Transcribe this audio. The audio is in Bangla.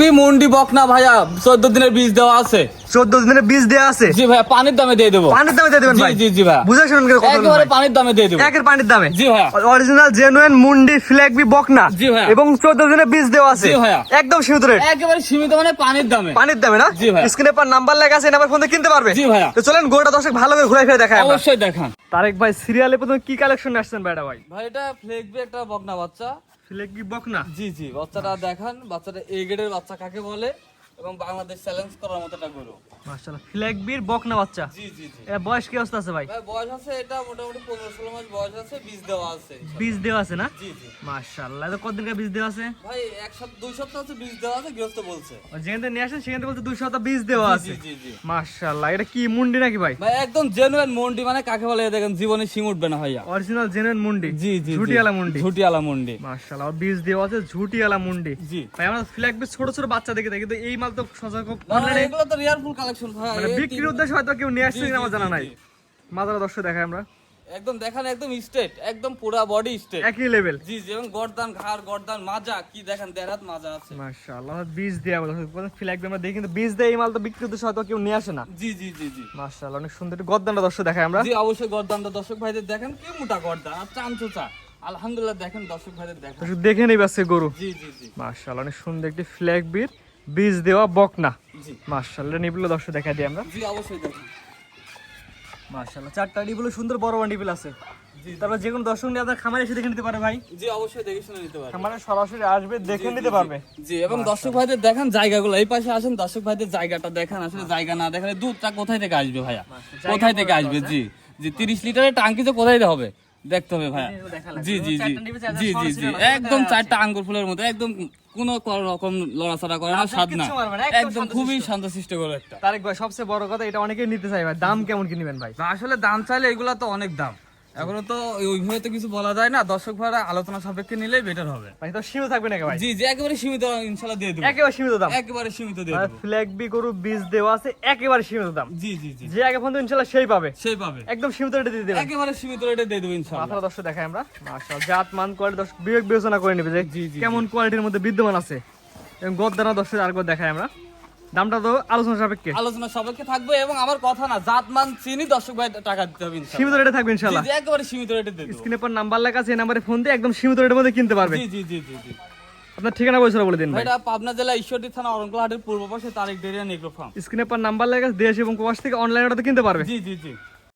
বি মুন্ডি বকনা ভাইয়া 14 দিনের বীজ দেওয়া আছে। 14 দিনের বীজ দেয়া আছে? জি ভাইয়া, পানির দামে দিয়ে দেবো। পানির দামে দিয়ে দিবেন ভাই? জি জি জি ভাইয়া, বুঝা শুনুন করে কথা বলুন একেবারে ভাই। পানির দামে দিয়ে দেবো। একের পানির দামে? জি ভাইয়া, অরিজিনাল জেনুইন মুন্ডি ফ্ল্যাগ বি বকনা। জি ভাইয়া, এবং 14 দিনের বীজ দেওয়া আছে? জি ভাইয়া, একদম সীমিত রেট? একেবারে সীমিত মানে পানির দামে। পানির দামে না? জি ভাইয়া। স্ক্রিনে পর নাম্বার লেখা আছে, এই নাম্বার ফোন দিয়ে কিনতে পারবে? জি ভাইয়া। তো চলেন গোটা দর্শক ভালো করে ঘুরে ফিরে দেখায় আমরা। অবশ্যই দেখান। তারেক ভাই সিরিয়ালে প্রথমে কি কালেকশন আসছেন ভাইটা ভাই? ভাই এটা ফ্লেগবি একটা বকনা বাচ্চা। ফ্ল্যাগ বি বকনা? জি জি, বাচ্চাটা দেখান, বাচ্চাটা এ গ্রেডের বাচ্চা কাকে বলে এবং বাংলাদেশ চ্যালেঞ্জ করার মতো একটা গরু। মাশাআল্লাহ, ফ্ল্যাগ বির বকনা বাচ্চা। জি জি জি। এর বয়স কি অবস্থা আছে ভাই? ভাই বয়স আছে এটা মোটামুটি 15-16 মাস বয়স আছে, বীজ দেওয়া আছে। বীজ দেওয়া আছে না? জি জি। মাশাআল্লাহ, এটা কতদিনকার বীজ দেওয়া আছে? ভাই 2 সপ্তাহ আছে বীজ দেওয়া আছে, গৃহস্থ বলছে। যেখান থেকে নিয়ে আসেন সেখান থেকে বলতে 2 সপ্তাহ বীজ দেওয়া জি আছে। জি জি। মাশাআল্লাহ, এটা কি মুন্ডি নাকি ভাই? ভাই একদম জেনুইন মুন্ডি মানে কাকে বলে দেখেন, জীবনে শিং উঠবে না ভাইয়া। অরিজিনাল জেনুইন মুন্ডি? জি জি, ঝুটিয়ালা মুন্ডি? ঝুটিয়ালা মুন্ডি। মাশাআল্লাহ, বীজ দেওয়া আছে, ঝুটিয়ালা মুন্ডি। জি ভাই আমরা ফ্ল্যাগ বীজ ছোট ছোট বাচ্চা দেখে থাকি, কিন্তু এই মাল তো সচরাচর না, অনলাইনে এগুলো তো রিয়ার ফুল কালেকশন ভাই। মানে বিক্রির উদ্দেশ্যে হয়তো কেউ নিয়ে আসছে জি, কিনা আমার জি, জানা জি, নাই। জি। মাজারা দর্শক দেখাই আমরা, একদম দেখান, একদম স্ট্রেট, একদম পুরা বডি স্ট্রেট। একই লেভেল। জি জি, এবং গর্দান ঘাড় গর্দান মাজা কি দেখেন, দেড় হাত মাজা আছে। মাশাআল্লাহ, বীজ দেওয়া বলে ফ্ল্যাগ বি আমরা দেখি, কিন্তু বীজ দেয় এই মাল তো বিক্রির উদ্দেশ্যে হয়তো কেউ নিয়ে আসে না। জি জি জি জি। মাশাআল্লাহ, অনেক সুন্দর। একটু গদ্দানটা দর্শক দেখাই আমরা। জি অবশ্যই, গর্দানটা দর্শক ভাইদের দেখেন, কি মোটা গর্দান আর চামচোচা। আলহামদুলিল্লাহ, দেখেন দর্শক ভাইদের দেখেন। দর্শক দেখে নেই বাসে গরু। জি জি জি মাশাআল্লাহ, অনেক সুন্দর একটি ফ্ল্যাগ বির বীজ দেওয়া বকনা। জি মাশাআল্লাহ, নিবল দর্শক দেখাই দিই আমরা। জি অবশ্যই দেখেন। মাশাআল্লাহ, চারটা নিবল সুন্দর বড় বড় নিবল আছে। জি তারপর যে কোনো দর্শক নিয়ে আপনার খামারে এসে দেখে নিতে পারে ভাই? জি অবশ্যই দেখে শুনে নিতে পারবেন। খামারে সরাসরি আসবে, দেখে জি, নিতে জি, পারবে। জি, এবং দর্শক ভাইদের দেখেন জায়গাগুলো, এই পাশে আসেন, দর্শক ভাইদের জায়গাটা দেখেন। আসলে জায়গা না দেখালে দুধটা কোথায় থেকে আসবে ভাইয়া? কোথায় থেকে আসবে? জি জি, 30 লিটারের টাঙ্কি তো কোথায় হবে দেখতে হবে ভাইয়া। জি জি জি জি জি জি, একদম চারটা আঙ্গুর ফুলের মতো, একদম কোন রকম লড়াচড়া করে না, স্বাদ না, একদম খুবই শান্তশিষ্ট করে একটা। তারেক ভাই সবচেয়ে বড় কথা, এটা অনেকেই নিতে চাই ভাই, দাম কেমন কি নেবেন ভাই? আসলে দাম চাইলে এগুলা তো অনেক দাম, এখনো তো ওইভাবে তো কিছু বলা যায় না। দর্শক ভাইরা আলোচনা সাপেক্ষে নিলেই বেটার হবে। ভাই তো সীমিত থাকবে নাকি ভাই? জি জি, একেবারে সীমিত ইনশাআল্লাহ দিয়ে দেব। একেবারে সীমিত দাম? একেবারে সীমিত দিয়ে দেব। ফ্ল্যাগ বি গরু বীজ দেওয়া আছে, একেবারে সীমিত দাম। জি জি জি, যে আগে পর্যন্ত ইনশাআল্লাহ সেই পাবে, সেই পাবে। একদম সীমিত রেটে দিয়ে দেবেন। একেবারে সীমিত রেটে দিয়ে দেব ইনশাআল্লাহ। মাথাটা দর্শক দেখাই আমরা। মাশাআল্লাহ, জাত মান কোয়ালিটি দর্শক বিবেক বিবেচনা করে নেবে যে জি, জি, কেমন কোয়ালিটির মধ্যে বিদ্যমান আছে। এবং গদ্দানা দর্শক আরেকবার দেখাই আমরা, দামটা তো আলোচনা সাপেক্ষে আলোচনা সবাইকে থাকবে, এবং আমার কথা না, জাত মান চিনি দর্শক ভাই টাকা দিতে হবে ইনশাআল্লাহ। সীমিত রেটে থাকবে জি ইনশাআল্লাহ। জি, একেবারে সীমিত রেটে দিয়ে দেব। স্ক্রিনে পর নাম্বার লেখা আছে, এই নম্বরে ফোন দিয়ে একদম সীমিত রেটের মধ্যে কিনতে পারবে। জি জি জি জি জি। আপনার ঠিকানা পয়সা বলে দিন ভাই। এটা পাবনা জেলা ঈশ্বরদী থানা অরঙ্কলা হাটের পূর্ব পাশে তারেক ডেরিয়া এগ্রো ফার্ম। স্ক্রিনে পর নাম্বার লেখা আছে, দেশ এবং প্রবাস থেকে অনলাইনে কিনতে পারবে। জি জি জি।